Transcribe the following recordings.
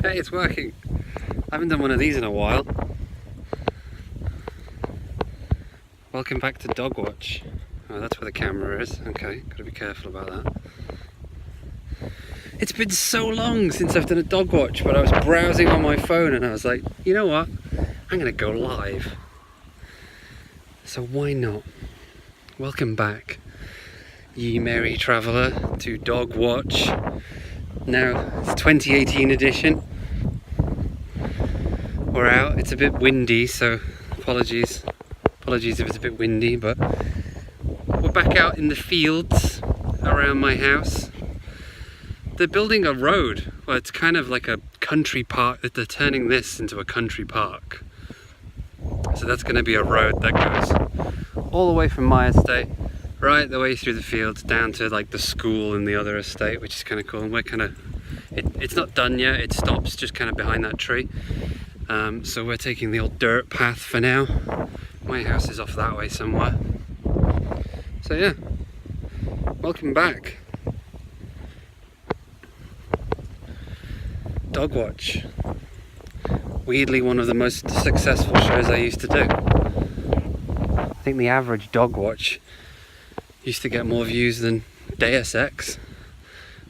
Hey, it's working. I haven't done one of these in a while. Welcome back to Dogwatch. Oh, that's where the camera is. Okay, gotta be careful about that. It's been so long since I've done a Dogwatch, but I was browsing on my phone and I was like, you know what? I'm gonna go live. So why not? Welcome back, ye merry traveller, to Dogwatch. Now, it's 2018 edition. We're out. It's a bit windy, so apologies if it's a bit windy, but we're back out in the fields around my house. They're building a road. Well, it's kind of like a country park. They're turning this into a country park. So that's going to be a road that goes all the way from my estate, right the way through the fields, down to like the school in the other estate, which is kind of cool. And we're kind of, it's not done yet. It stops just kind of behind that tree. So we're taking the old dirt path for now. My house is off that way somewhere. So yeah, welcome back. Dogwatch. Weirdly one of the most successful shows I used to do. I think the average Dogwatch used to get more views than Deus Ex,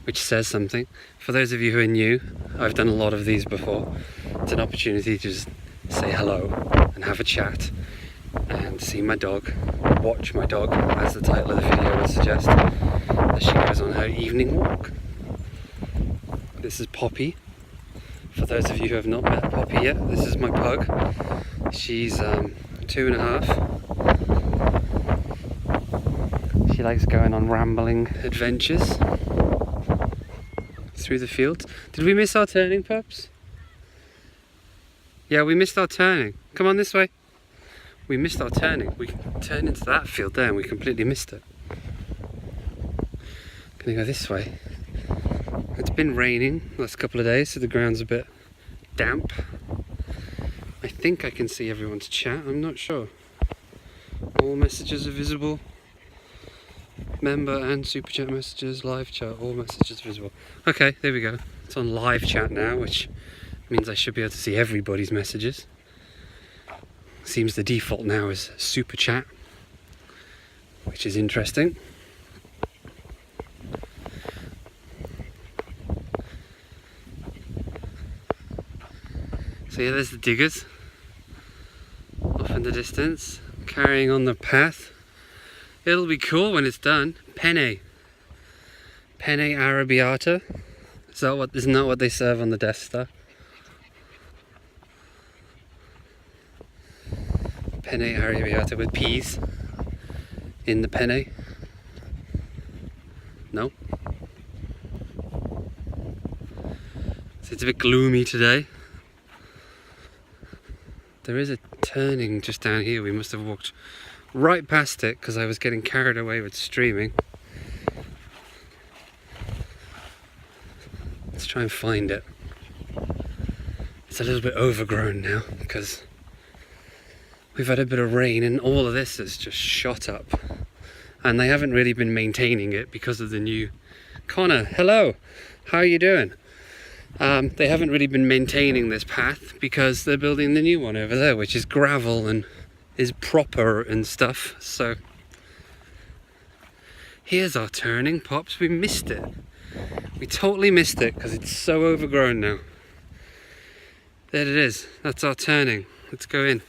which says something. For those of you who are new, I've done a lot of these before. It's an opportunity to just say hello and have a chat and see my dog, watch my dog, as the title of the video would suggest, as she goes on her evening walk. This is Poppy. For those of you who have not met Poppy yet, this is my pug. She's 2.5. She likes going on rambling adventures through the fields. Did we miss our turning, pups? Yeah, we missed our turning. Come on this way. We missed our turning. We turned into that field there and we completely missed it. Gonna go this way. It's been raining the last couple of days, so the ground's a bit damp. I think I can see everyone's chat, I'm not sure. All messages are visible. Member and super chat messages, live chat, all messages visible. Okay, there we go. It's on live chat now, which means I should be able to see everybody's messages. Seems the default now is super chat, which is interesting. So yeah, there's the diggers off in the distance, carrying on the path. It'll be cool when it's done. Penne arrabbiata. Isn't that what they serve on the Death Star? Penne arrabbiata with peas in the penne. No? So it's a bit gloomy today. There is a turning just down here. We must have walked right past it because I was getting carried away with streaming. Let's try and find it. It's a little bit overgrown now because we've had a bit of rain and all of this has just shot up. And they haven't really been maintaining it because of the new... Connor, hello! How are you doing? They haven't really been maintaining this path because they're building the new one over there, which is gravel and is proper and stuff. So here's our turning, Pops. We missed it. We totally missed it because it's so overgrown now. There it is. That's our turning. Let's go in.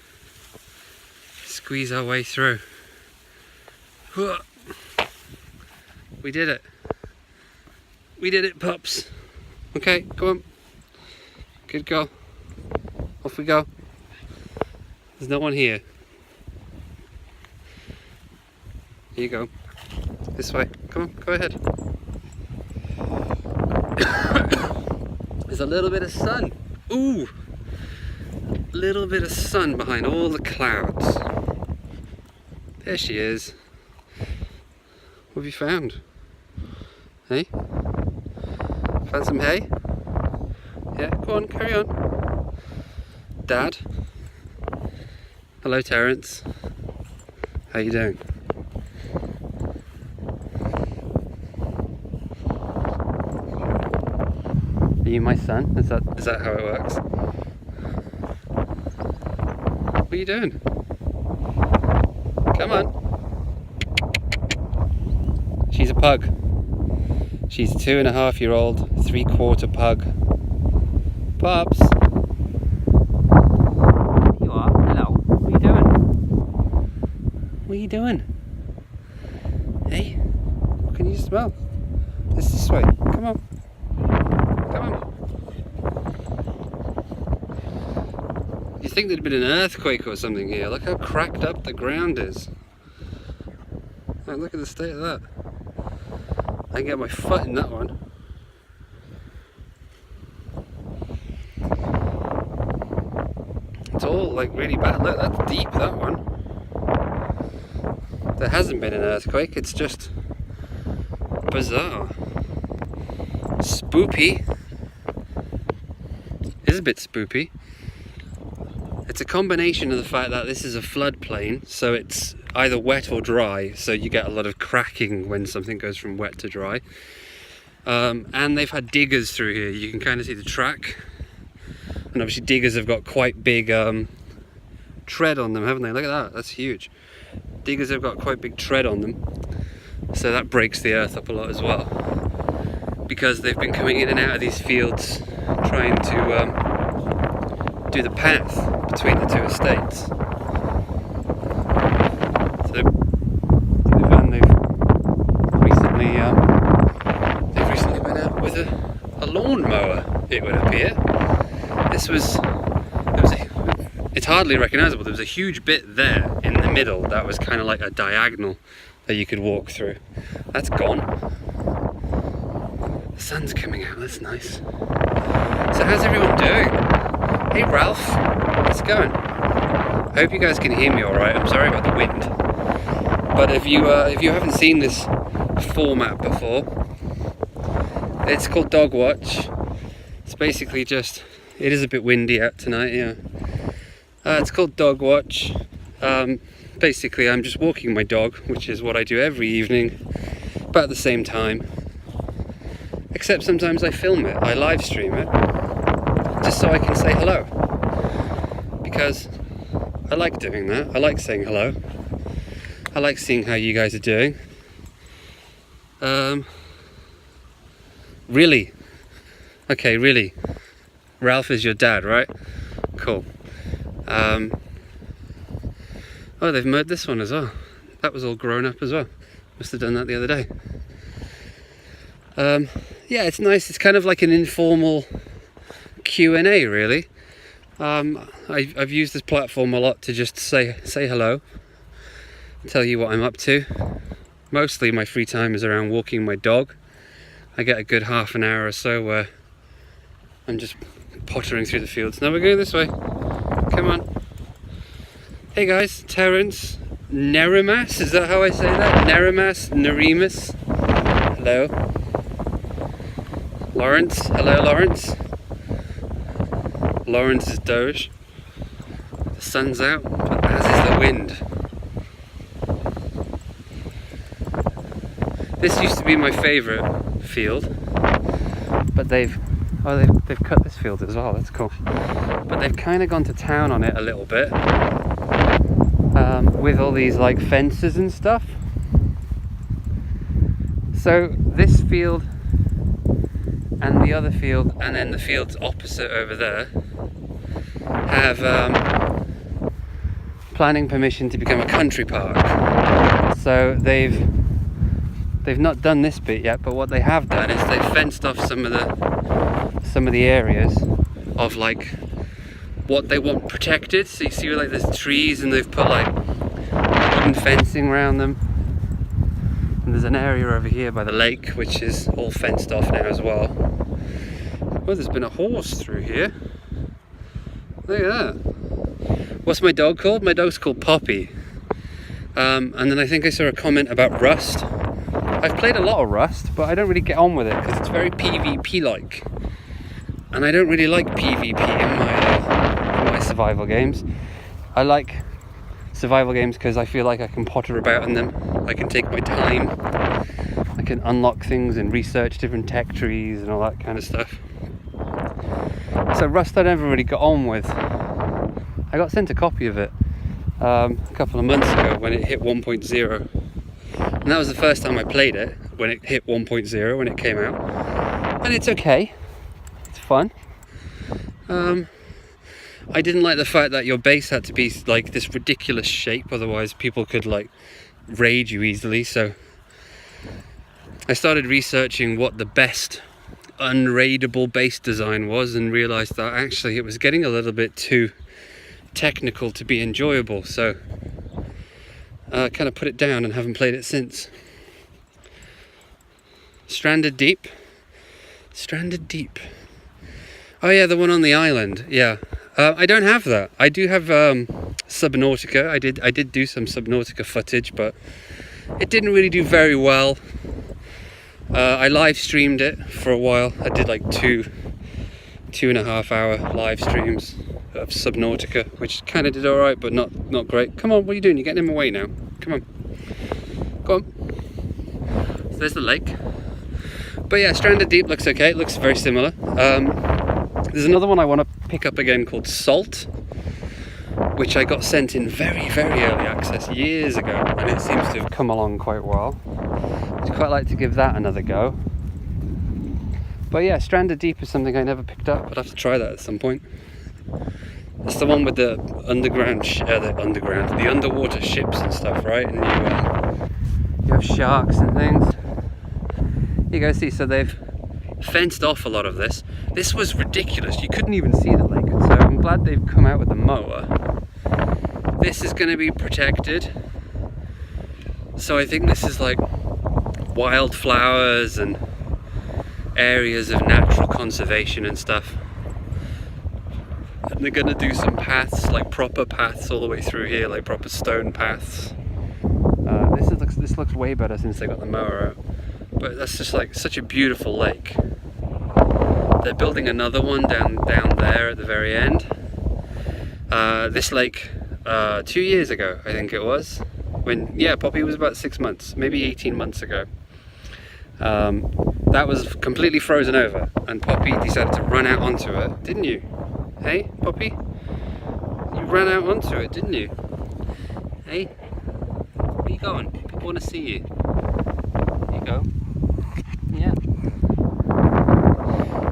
Squeeze our way through. We did it. We did it, pups. Okay, come on. Good girl. Off we go. There's no one here. Here you go. This way. Come on, go ahead. There's a little bit of sun. Ooh! Little bit of sun behind all the clouds. There she is. What have you found? Hey? Found some hay? Yeah, go on, carry on. Dad? Hello, Terence. How you doing? Are you my son? Is that how it works? What are you doing? Come on. She's a pug. She's 2.5-year-old, 3/4 pug. Pops. There you are. Hello. What are you doing? What are you doing? Hey, what can you smell? It's this way. Come on. Come on. You think there'd been an earthquake or something here? Look how cracked up the ground is. Oh, look at the state of that. I can get my foot in that one. It's all like really bad. Look, that's deep, that one. There hasn't been an earthquake, it's just bizarre. Spoopy. It's a bit spoopy. It's a combination of the fact that this is a floodplain, so it's either wet or dry, so you get a lot of cracking when something goes from wet to dry. And they've had diggers through here. You can kind of see the track. And obviously diggers have got quite big tread on them, haven't they? Look at that, that's huge. Diggers have got quite big tread on them, so that breaks the earth up a lot as well, because they've been coming in and out of these fields trying to do the path between the two estates. So they've recently been out with a lawnmower, it would appear. It's hardly recognisable. There was a huge bit there in the middle that was kind of like a diagonal that you could walk through. That's gone. The sun's coming out, that's nice. So how's everyone doing? Hey Ralph, how's it going? I hope you guys can hear me alright. I'm sorry about the wind. But if you haven't seen this format before, it's called Dogwatch. It's basically just, it is a bit windy out tonight, yeah. It's called Dogwatch. Basically I'm just walking my dog, which is what I do every evening, about the same time. Except sometimes I film it, I live stream it, just so I can say hello. Because I like doing that, I like saying hello. I like seeing how you guys are doing. Really? Okay, really? Ralph is your dad, right? Cool. Oh, they've mowed this one as well. That was all grown up as well. Must have done that the other day. Yeah, it's nice. It's kind of like an informal Q&A, really. I've used this platform a lot to just say hello, tell you what I'm up to. Mostly my free time is around walking my dog. I get a good half an hour or so where I'm just pottering through the fields. Now we're going this way. Come on. Hey guys, Terence Nerimas, is that how I say that? Nerimas? Hello. Lawrence, hello Lawrence. Lawrence is doge. The sun's out, but as is the wind. This used to be my favourite field, but they've cut this field as well, that's cool. But they've kind of gone to town on it a little bit, with all these like fences and stuff. So this field and the other field, and then the fields opposite over there, have planning permission to become a country park. So they've not done this bit yet, but what they have done is they've fenced off some of the areas of like what they want protected. So you see like there's trees and they've put like wooden fencing around them. And there's an area over here by the lake which is all fenced off now as well. Oh, there's been a horse through here. Look at that. What's my dog called? My dog's called Poppy. And then I think I saw a comment about Rust. I've played a lot of Rust, but I don't really get on with it because it's very PvP-like. And I don't really like PvP in my survival games. I like survival games because I feel like I can potter about in them. I can take my time. I can unlock things and research different tech trees and all that kind of stuff. So Rust I never really got on with. I got sent a copy of it a couple of months ago when it hit 1.0. And that was the first time I played it, when it hit 1.0, when it came out. And it's okay. It's fun. I didn't like the fact that your base had to be like this ridiculous shape, otherwise people could like raid you easily. So I started researching what the best unraidable base design was and realized that actually it was getting a little bit too technical to be enjoyable. So I kind of put it down and haven't played it since. Stranded Deep. Oh yeah, the one on the island. Yeah. I don't have that. I do have Subnautica. I did do some Subnautica footage, but it didn't really do very well. I live streamed it for a while. I did like 2.5 hour live streams of Subnautica, which kind of did alright, but not great. Come on, what are you doing? You're getting in my way now. Come on. Go on. So there's the lake. But yeah, Stranded Deep looks okay. It looks very similar. There's another one I want to pick up again called Salt, which I got sent in very, very early access years ago, and it seems to have come along quite well. I'd quite like to give that another go. But yeah, Stranded Deep is something I never picked up. I'd have to try that at some point. It's the one with the the underwater ships and stuff, right? And you have sharks and things. You go see, so they've fenced off a lot of this. This was ridiculous. You couldn't even see the lake. So I'm glad they've come out with the mower. This is going to be protected. So I think this is like wildflowers and areas of natural conservation and stuff. And they're going to do some paths, like proper paths all the way through here, like proper stone paths. This looks way better since they got the mower out. But that's just like such a beautiful lake. They're building another one down there at the very end. This lake 2 years ago, I think it was, when Poppy was about 6 months, maybe 18 months ago. That was completely frozen over, and Poppy decided to run out onto it, didn't you? Hey, Poppy? You ran out onto it, didn't you? Hey, where are you going? People want to see you. There you go. Yeah.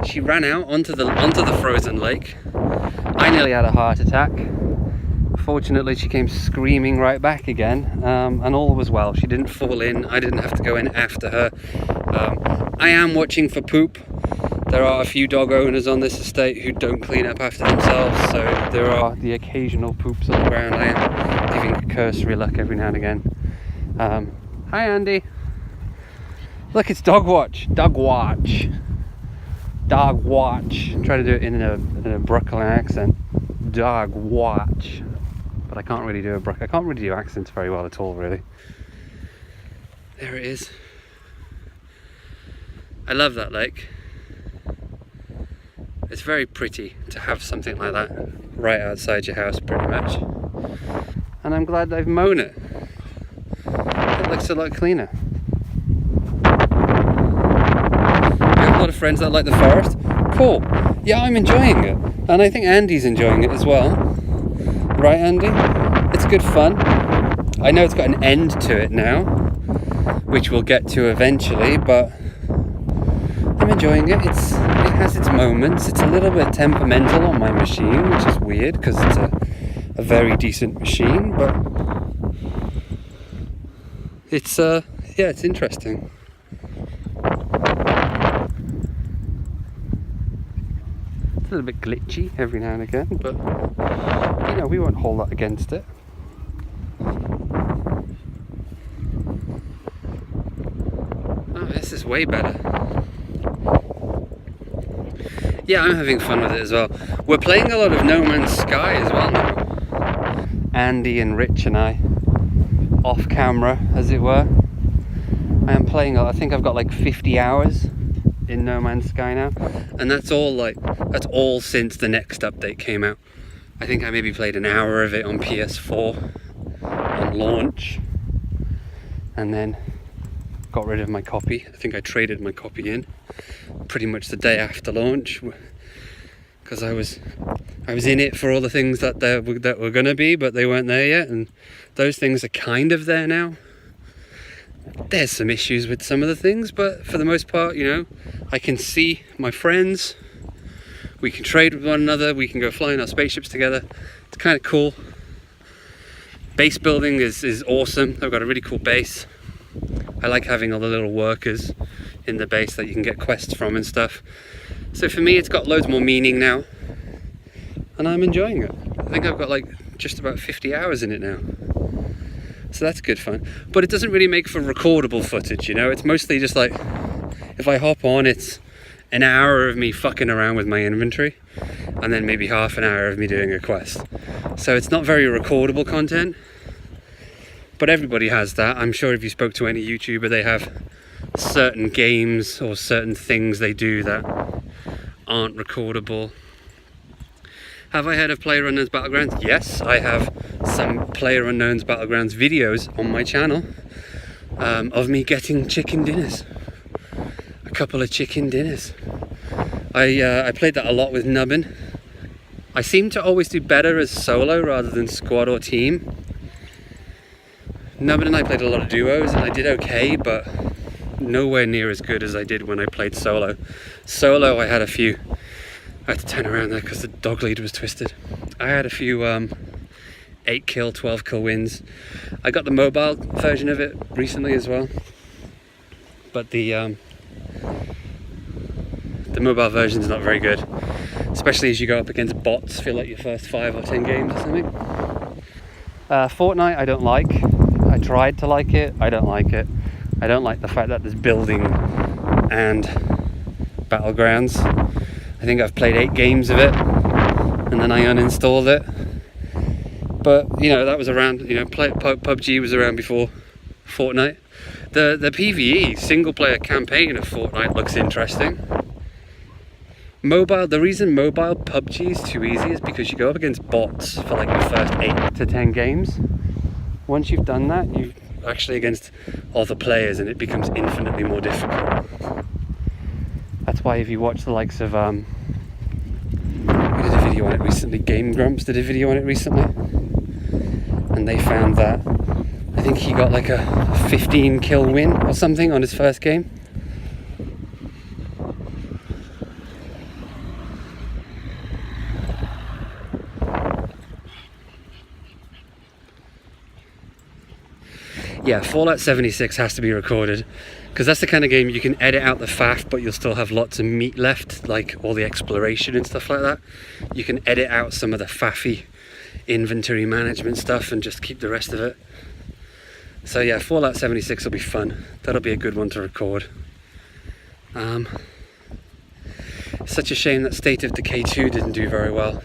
She ran out onto the frozen lake. I nearly had a heart attack. Fortunately, she came screaming right back again, and all was well. She didn't fall in. I didn't have to go in after her. I am watching for poop. There are a few dog owners on this estate who don't clean up after themselves, so there are the occasional poops on the ground. I am giving cursory look every now and again. Hi, Andy. Look, it's Dogwatch. Dogwatch. Try to do it in a Brooklyn accent. Dogwatch. But I can't really do accents very well at all, really. There it is. I love that lake. It's very pretty to have something like that right outside your house, pretty much. And I'm glad they've mown it. It looks a lot cleaner. I have a lot of friends that like the forest. Cool. Yeah, I'm enjoying it. And I think Andy's enjoying it as well. Right, Andy? It's good fun. I know it's got an end to it now, which we'll get to eventually, but I'm enjoying it. It has its moments. It's a little bit temperamental on my machine, which is weird because it's a very decent machine, but it's it's interesting. It's a little bit glitchy every now and again, but we won't hold that against it. Oh, this is way better. Yeah, I'm having fun with it as well. We're playing a lot of No Man's Sky as well now. Andy and Rich and I, off camera, as it were. I am playing, I think I've got like 50 hours in No Man's Sky now. And that's all since the next update came out. I think I maybe played an hour of it on PS4 on launch. And then got rid of my copy. I think I traded my copy in pretty much the day after launch, because I was in it for all the things that were gonna be, but they weren't there yet, and those things are kind of there now. There's some issues with some of the things, but for the most part, you know, I can see my friends, we can trade with one another, we can go fly in our spaceships together. It's kind of cool. Base building is awesome. I've got a really cool base. I like having all the little workers in the base that you can get quests from and stuff. So for me, it's got loads more meaning now, and I'm enjoying it. I think I've got like just about 50 hours in it now. So that's good fun. But it doesn't really make for recordable footage, you know? It's mostly just like, if I hop on, it's an hour of me fucking around with my inventory, and then maybe half an hour of me doing a quest. So it's not very recordable content, but everybody has that. I'm sure if you spoke to any YouTuber, they have certain games or certain things they do that aren't recordable. Have I heard of PlayerUnknown's Battlegrounds? Yes, I have some PlayerUnknown's Battlegrounds videos on my channel of me getting chicken dinners. A couple of chicken dinners. I played that a lot with Nubbin. I seem to always do better as solo rather than squad or team. Nubbin and I played a lot of duos and I did okay, but nowhere near as good as I did when I played solo. Solo, I had a few... I had to turn around there because the dog lead was twisted. I had a few 8 kill, 12 kill wins. I got the mobile version of it recently as well. But the mobile version's not very good. Especially as you go up against bots for like your first 5 or 10 games or something. Fortnite I don't like. I tried to like it, I don't like it. I don't like the fact that there's building and battlegrounds. I think I've played 8 games of it and then I uninstalled it. But you know, that was around, you know, PUBG was around before Fortnite. The PvE single player campaign of Fortnite looks interesting. Mobile, the reason mobile PUBG is too easy is because you go up against bots for like the first 8 to 10 games. Once you've done that, you're actually against other players and it becomes infinitely more difficult. That's why if you watch the likes of, who did a video on it recently? Game Grumps did a video on it recently. And they found that, I think he got like a 15 kill win or something on his first game. Yeah, Fallout 76 has to be recorded because that's the kind of game you can edit out the faff, but you'll still have lots of meat left, like all the exploration and stuff like that. You can edit out some of the faffy inventory management stuff and just keep the rest of it. So yeah, Fallout 76 will be fun. That'll be a good one to record. Such a shame that State of Decay 2 didn't do very well.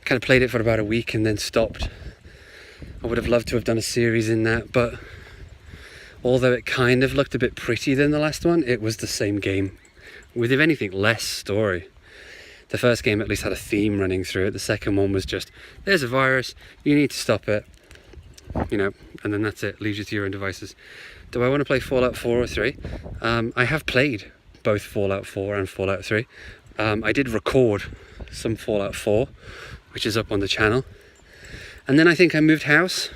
Kind of played it for about a week and then stopped. I would have loved to have done a series in that, but although it kind of looked a bit pretty than the last one, it was the same game with, if anything, less story. The first game at least had a theme running through it. The second one was just, there's a virus, you need to stop it, you know, and then that's it, leaves you to your own devices. Do I want to play Fallout 4 or 3? I have played both Fallout 4 and Fallout 3. I did record some Fallout 4, which is up on the channel. And then I think I moved house.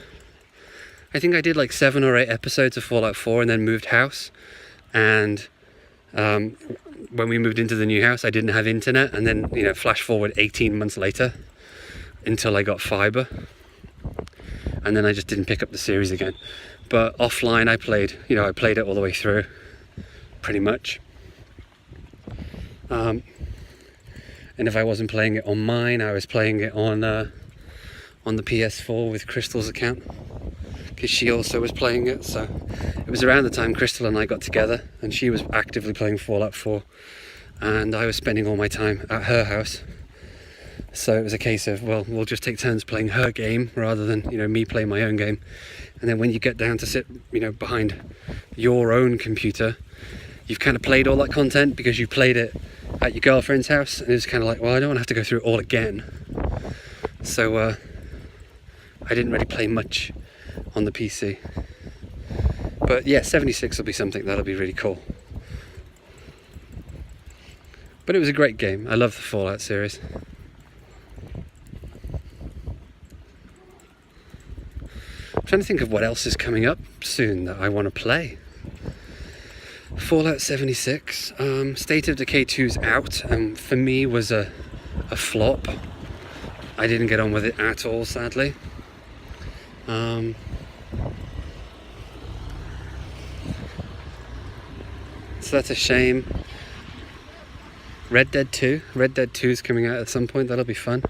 I think I did like 7 or 8 episodes of Fallout 4 and then moved house. And when we moved into the new house, I didn't have internet. And then, you know, flash forward 18 months later until I got fiber. And then I just didn't pick up the series again. But offline I played, you know, I played it all the way through, pretty much. And if I wasn't playing it on mine, I was playing it on the PS4 with Crystal's account, because she also was playing it. So it was around the time Crystal and I got together and she was actively playing Fallout 4 and I was spending all my time at her house. So it was a case of, well, we'll just take turns playing her game rather than, you know, me playing my own game. And then when you get down to sit, you know, behind your own computer, you've kind of played all that content because you played it at your girlfriend's house, and it's kind of like, well, I don't want to have to go through it all again. So I didn't really play much on the PC. But yeah, 76 will be something that'll be really cool. But it was a great game. I love the Fallout series. I'm trying to think of what else is coming up soon that I want to play. Fallout 76, State of Decay 2's out, and for me was a flop. I didn't get on with it at all, sadly. So that's a shame. Red Dead 2 is coming out at some point. That'll be fun.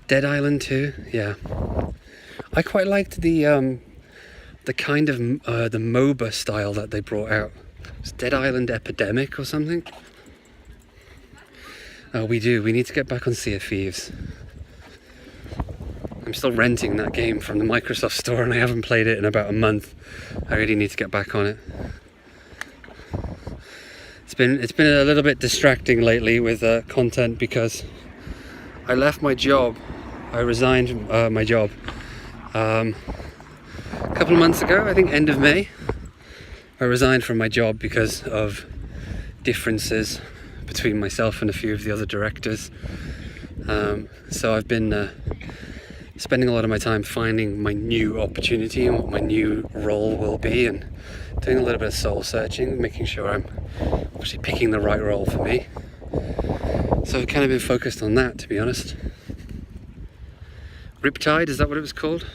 Dead Island 2, yeah. I quite liked the kind of the MOBA style that they brought out. It's Dead Island Epidemic or something. Oh, we need to get back on Sea of Thieves. I'm still renting that game from the Microsoft store and I haven't played it in about a month. I really need to get back on it. It's been a little bit distracting lately with content because I left my job. I resigned my job a couple of months ago, I think end of May. I resigned from my job because of differences between myself and a few of the other directors. So I've been spending a lot of my time finding my new opportunity and what my new role will be, and doing a little bit of soul searching, making sure I'm actually picking the right role for me. So I've kind of been focused on that, to be honest. Riptide, is that what it was called?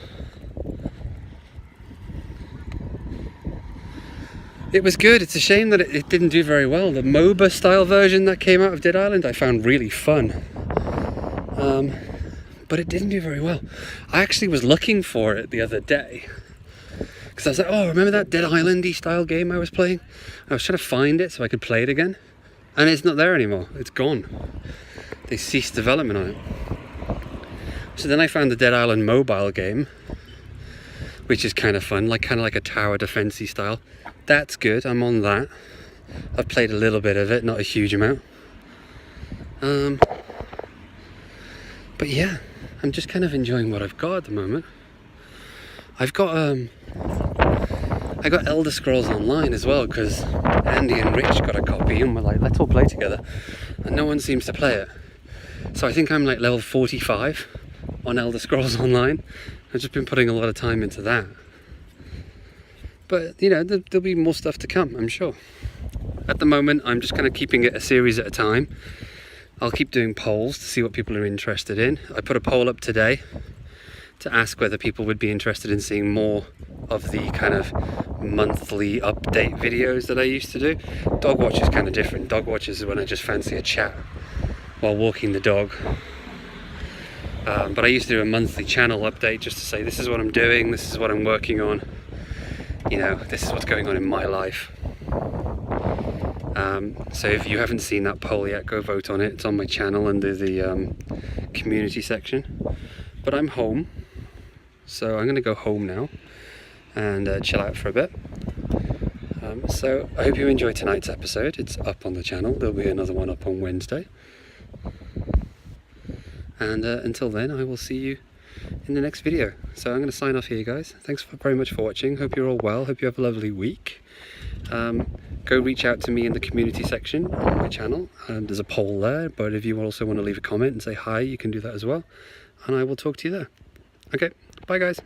It was good. It's a shame that it didn't do very well. The MOBA style version that came out of Dead Island I found really fun. But it didn't do very well. I actually was looking for it the other day because I was like, oh, remember that Dead Island-y style game I was playing? I was trying to find it so I could play it again, and it's not there anymore. It's gone. They ceased development on it. So then I found the Dead Island mobile game, which is kind of fun, kind of like a tower defense-y style. That's good. I'm on that. I've played a little bit of it, not a huge amount. But yeah, I'm just kind of enjoying what I've got at the moment. I've got I got Elder Scrolls Online as well because Andy and Rich got a copy and we're like, let's all play together, and no one seems to play it. So I think I'm like level 45 on Elder Scrolls Online. I've just been putting a lot of time into that. But you know, there'll be more stuff to come, I'm sure. At the moment, I'm just kind of keeping it a series at a time. I'll keep doing polls to see what people are interested in. I put a poll up today to ask whether people would be interested in seeing more of the kind of monthly update videos that I used to do. Dogwatch is kind of different. Dogwatch is when I just fancy a chat while walking the dog. But I used to do a monthly channel update just to say, this is what I'm doing, this is what I'm working on, you know, this is what's going on in my life. So if you haven't seen that poll yet, go vote on it. It's on my channel under the community section. But I'm home, so I'm going to go home now and chill out for a bit. So I hope you enjoyed tonight's episode. It's up on the channel. There'll be another one up on Wednesday. And until then, I will see you in the next video. So I'm going to sign off here, guys. Thanks very much for watching. Hope you're all well. Hope you have a lovely week. Go reach out to me in the community section on my channel. There's a poll there, but if you also want to leave a comment and say hi, you can do that as well. And I will talk to you there. Okay, bye guys.